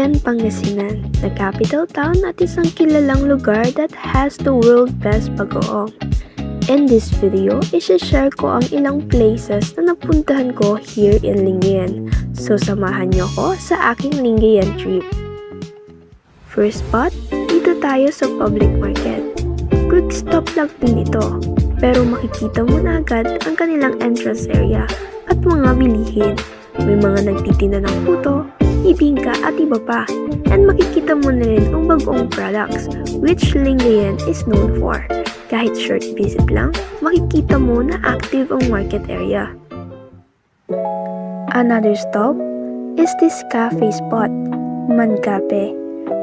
Lingayen, Pangasinan, the capital town at isang kilalang lugar that has the world's best bagoong. In this video, isi-share ko ang ilang places na napuntahan ko here in Lingayen. So samahan niyo ko sa aking Lingayen trip. First spot, dito tayo sa public market. Quick stop lang din ito, pero makikita mo na agad ang kanilang entrance area at mga bilihin. May mga nagtitinda ng puto, bibingka at iba pa. And makikita mo na rin ang bagoong products which Lingayen is known for. Kahit short visit lang, makikita mo na active ang market area. Another stop is this cafe spot, Man Cafe.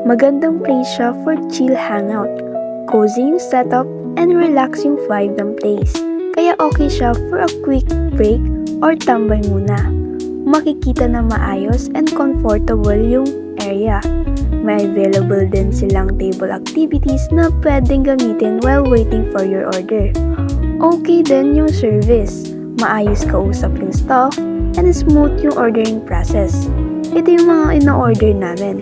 Magandang place siya for chill hangout, cozy yung setup, and relaxing vibe ng place. Kaya okay siya for a quick break or tambay muna. Makikita na maayos and comfortable yung area. May available din silang table activities na pwedeng gamitin while waiting for your order. Okay din yung service. Maayos kausap yung staff and smooth yung ordering process. Ito yung mga ina-order namin.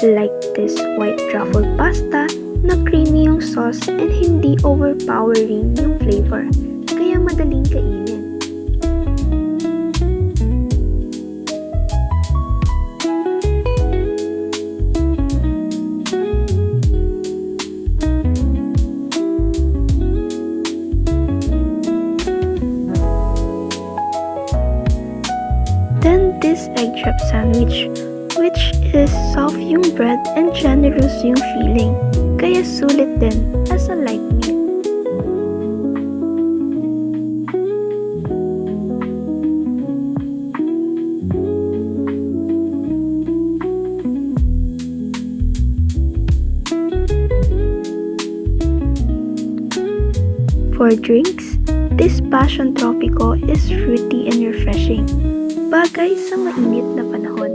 Like this white truffle pasta na creamy yung sauce and hindi overpowering yung flavor. Kaya madaling kainin. Then this egg wrap sandwich, which is soft yung bread and generous yung filling. Kaya sulit din as a light meal. For drinks, this Passion Tropico is fruity and refreshing. Bagay sa mainit na panahon.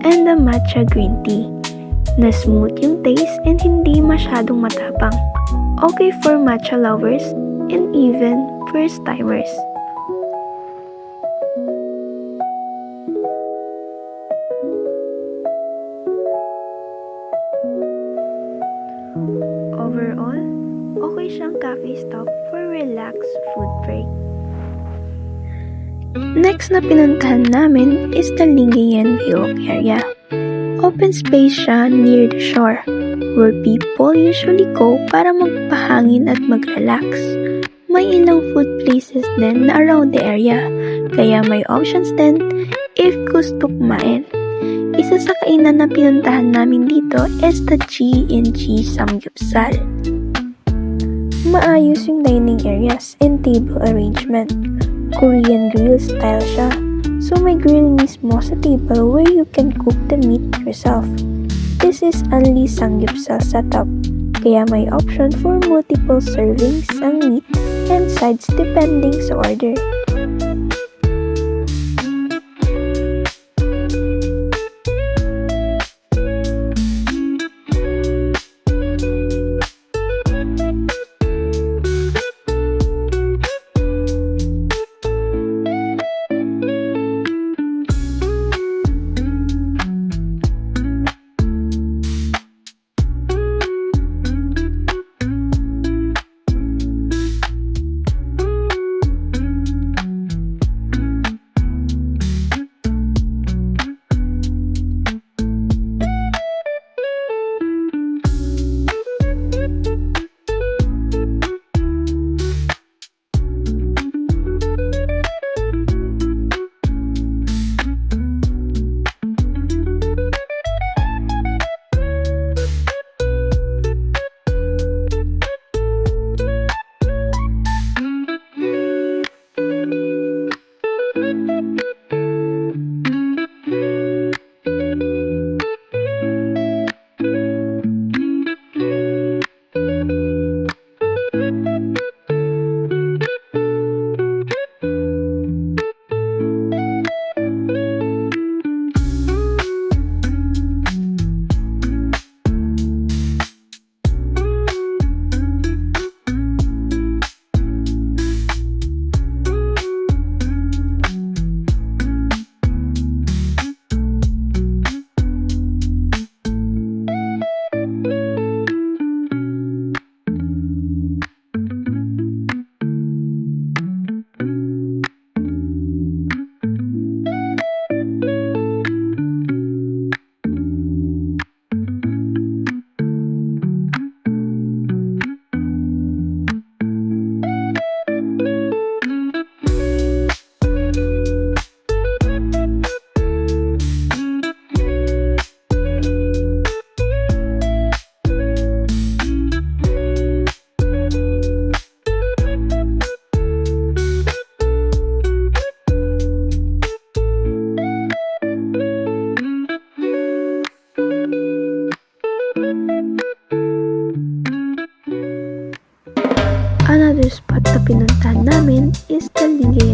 And the matcha green tea, na smooth yung taste and hindi masyadong matapang. Okay for matcha lovers and even first timers. Overall, okay siyang cafe stop for relaxed food break. Next na pinuntahan namin is the Lingayen Bayog area. Open space siya near the shore, where people usually go para magpahangin at mag-relax. May ilang food places din na around the area, kaya may options din if gusto kumain. Isa sa kainan na pinuntahan namin dito is the G&G Samgyeopsal. Maayos yung dining areas and table arrangement. Korean grill style siya, so may grill mismo sa table where you can cook the meat yourself. This is only Samgyeopsal setup, kaya may option for multiple servings ang meat and sides depending sa order.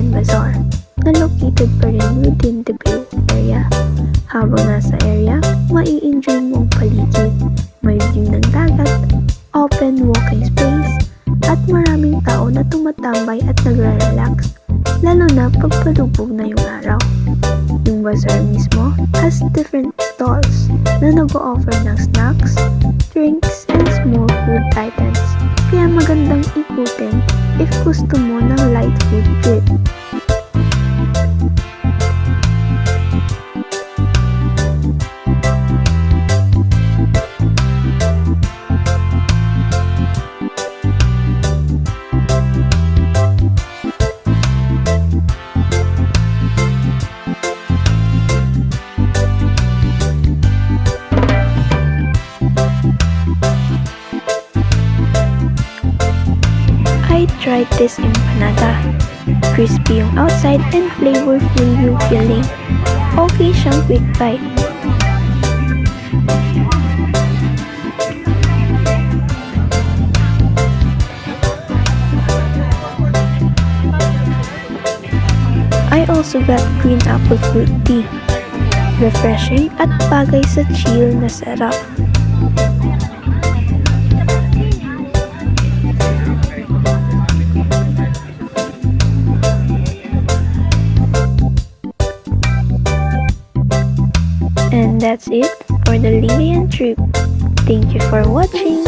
Chicken Bazaar na located pa rin within the Bay area. Habang nasa area, mai-enjoy mo ang paligid, may view ng dagat, open walking space, at maraming tao na tumatambay at nagra-relax, lalo na pagpalubog na yung araw. Yung bazaar mismo has different stalls na nag-o-offer ng snacks, drinks, and small food items. Kaya magandang ikutin if gusto mo ng light food trip. I tried this empanada. Crispy yung outside and flavorful yung filling. Okay siyang quick bite. I also got green apple fruit tea. Refreshing at bagay sa chill na setup. And that's it for the Lilian trip. Thank you for watching.